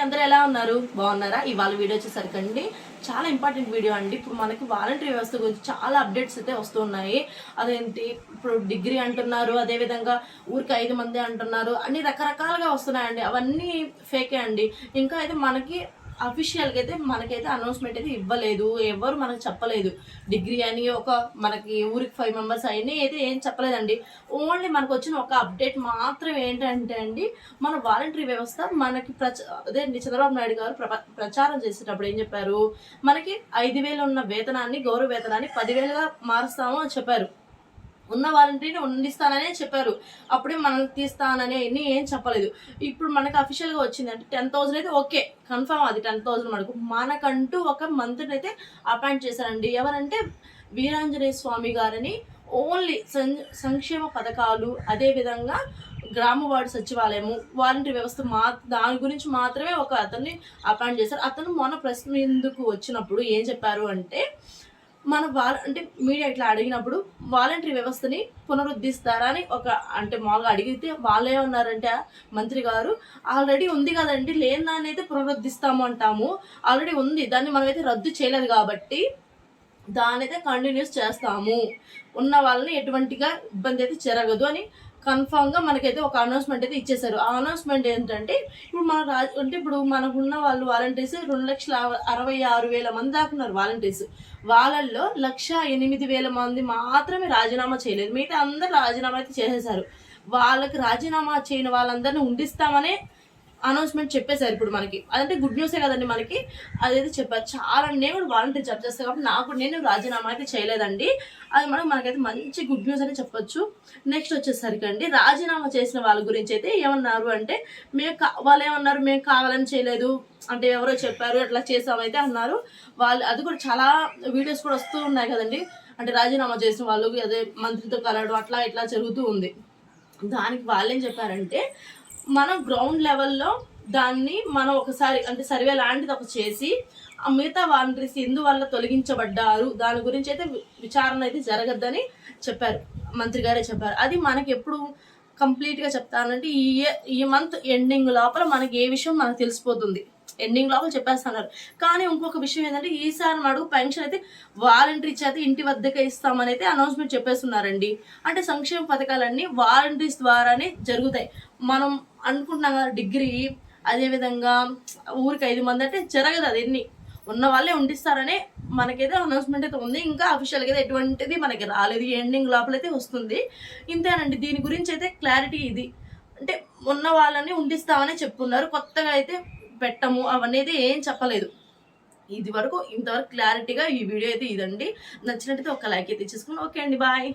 అందరూ ఎలా ఉన్నారు? బాగున్నారా? ఇవాళ వీడియో వచ్చేసరికండి చాలా ఇంపార్టెంట్ వీడియో అండి. ఇప్పుడు మనకి వాలంటరీ వ్యవస్థ గురించి చాలా అప్డేట్స్ అయితే వస్తున్నాయి. అదేంటి ఇప్పుడు డిగ్రీ అంటున్నారు, అదేవిధంగా ఊరికి 5 మంది అంటున్నారు, అన్ని రకరకాలుగా వస్తున్నాయండి. అవన్నీ ఫేకే అండి. ఇంకా అయితే మనకి అఫీషియల్గా అయితే మనకైతే అనౌన్స్మెంట్ అయితే ఇవ్వలేదు, ఎవరు మనకు చెప్పలేదు. డిగ్రీ అని ఒక మనకి ఊరికి 5 మెంబర్స్ అయినా అయితే ఏం చెప్పలేదండి. ఓన్లీ మనకు వచ్చిన ఒక అప్డేట్ మాత్రం ఏంటంటే అండి, మన వాలంటరీ వ్యవస్థ మనకి అదే చంద్రబాబు నాయుడు గారు ప్రచారం చేసేటప్పుడు ఏం చెప్పారు, మనకి 5,000 ఉన్న వేతనాన్ని, గౌరవ వేతనాన్ని 10,000గా మారుస్తాము అని చెప్పారు. ఉన్న వాలంటీర్ని ఉండిస్తాననే చెప్పారు. అప్పుడే మనల్ని తీస్తానని అన్నీ ఏం చెప్పలేదు. ఇప్పుడు మనకు అఫీషియల్గా వచ్చింది అంటే 10,000 అయితే ఓకే, కన్ఫర్మ్ అది 10,000 మనకంటూ ఒక మంత్రిని అయితే అపాయింట్ చేశారండి. ఎవరంటే వీరాంజనేయ స్వామి గారని. ఓన్లీ సంక్షేమ పథకాలు, అదేవిధంగా గ్రామ వార్డు సచివాలయము, వాలంటీర్ వ్యవస్థ దాని గురించి మాత్రమే ఒక అతన్ని అపాయింట్ చేశారు. అతను మొన్న ప్రెస్ మీదకు వచ్చినప్పుడు ఏం చెప్పారు అంటే, మన అంటే మీడియా ఇట్లా అడిగినప్పుడు వాలంటరీ వ్యవస్థని పునరుద్ధరిస్తారా అని అంటే మామూలుగా అడిగితే వాళ్ళు ఏమన్నారంటే, మంత్రి గారు ఆల్రెడీ ఉంది కదండి, లేని దాన్ని అయితే పునరుద్ధరిస్తాము అంటాము, ఆల్రెడీ ఉంది, దాన్ని మనమైతే రద్దు చేయలేదు కాబట్టి దాని అయితే కంటిన్యూస్ చేస్తాము, ఉన్న వాళ్ళని ఎటువంటిగా ఇబ్బంది అయితే జరగదు అని కన్ఫామ్గా మనకైతే ఒక అనౌన్స్మెంట్ అయితే ఇచ్చేసారు. ఆ అనౌన్స్మెంట్ ఏంటంటే, ఇప్పుడు మన అంటే ఇప్పుడు మనకున్న వాళ్ళు వాలంటీర్స్ 2,66,000 మంది దాకా ఉన్నారు వాలంటీర్స్. వాళ్ళల్లో 1,08,000 మంది మాత్రమే రాజీనామా చేయలేదు, మిగతా అందరూ రాజీనామా అయితే చేసేసారు. వాళ్ళకి రాజీనామా చేయని వాళ్ళందరినీ ఉండిస్తామనే అనౌన్స్మెంట్ చెప్పేశారు. ఇప్పుడు మనకి అదంటే గుడ్ న్యూసే కదండి మనకి. అదైతే చెప్పారు. చాలా నేను కూడా వాలంటీర్ జాబ్ చేస్తాను కాబట్టి నేను రాజీనామా అయితే చేయలేదండి. అది మనకైతే మంచి గుడ్ న్యూస్ అని చెప్పొచ్చు. నెక్స్ట్ వచ్చేసరికి అండి, రాజీనామా చేసిన వాళ్ళ గురించి అయితే ఏమన్నారు అంటే, వాళ్ళు ఏమన్నారు, మేము కావాలని చేయలేదు అంటే ఎవరో చెప్పారు అట్లా చేసామైతే అన్నారు. వాళ్ళు అది కూడా చాలా వీడియోస్ కూడా వస్తూ ఉన్నాయి కదండి. అంటే రాజీనామా చేసిన వాళ్ళు అదే మంత్రితో కలవడం అట్లా ఇట్లా జరుగుతూ ఉంది. దానికి వాళ్ళు ఏం చెప్పారంటే, మనం గ్రౌండ్ లెవెల్లో దాన్ని మనం ఒకసారి అంటే సర్వే లాంటిది చేసి ఆ మిగతా వాలంటీర్స్ ఎందువల్ల తొలగించబడ్డారు దాని గురించి అయితే విచారణ అయితే జరగద్దని చెప్పారు. మంత్రి గారే చెప్పారు. అది మనకి ఎప్పుడు కంప్లీట్గా చెప్తానంటే ఈ మంత్ ఎండింగ్ లోపల మనకి ఏ విషయం మనకు తెలిసిపోతుంది. ఎండింగ్ లోపల చెప్పేస్తున్నారు. కానీ ఇంకొక విషయం ఏంటంటే, ఈసారి అడుగు పెన్షన్ అయితే వాలంటీర్ చేత ఇంటి వద్దకే ఇస్తామని అయితే అనౌన్స్మెంట్ చెప్పేస్తున్నారండి. అంటే సంక్షేమ పథకాలన్నీ వాలంటీర్స్ ద్వారానే జరుగుతాయి. మనం అనుకుంటున్నాం కదా డిగ్రీ, అదేవిధంగా ఊరికి 5 మంది అంటే జరగదు. అది ఎన్ని ఉన్న వాళ్ళే ఉండిస్తారనే మనకైతే అనౌన్స్మెంట్ అయితే ఉంది. ఇంకా అఫీషియల్గా అయితే ఎటువంటిది మనకి రాలేదు. ఎండింగ్ లోపలైతే వస్తుంది. ఇంతేనండి, దీని గురించి అయితే క్లారిటీ ఇది. అంటే ఉన్న వాళ్ళని ఉండిస్తామని చెప్పున్నారు. కొత్తగా అయితే పెట్టము అవన్నీ అయితే ఏం చెప్పలేదు. ఇంతవరకు క్లారిటీగా ఈ వీడియో అయితే ఇదండి. నచ్చినట్టయితే ఒక లైక్ అయితే ఇచ్చేసుకుని ఓకే అండి, బాయ్.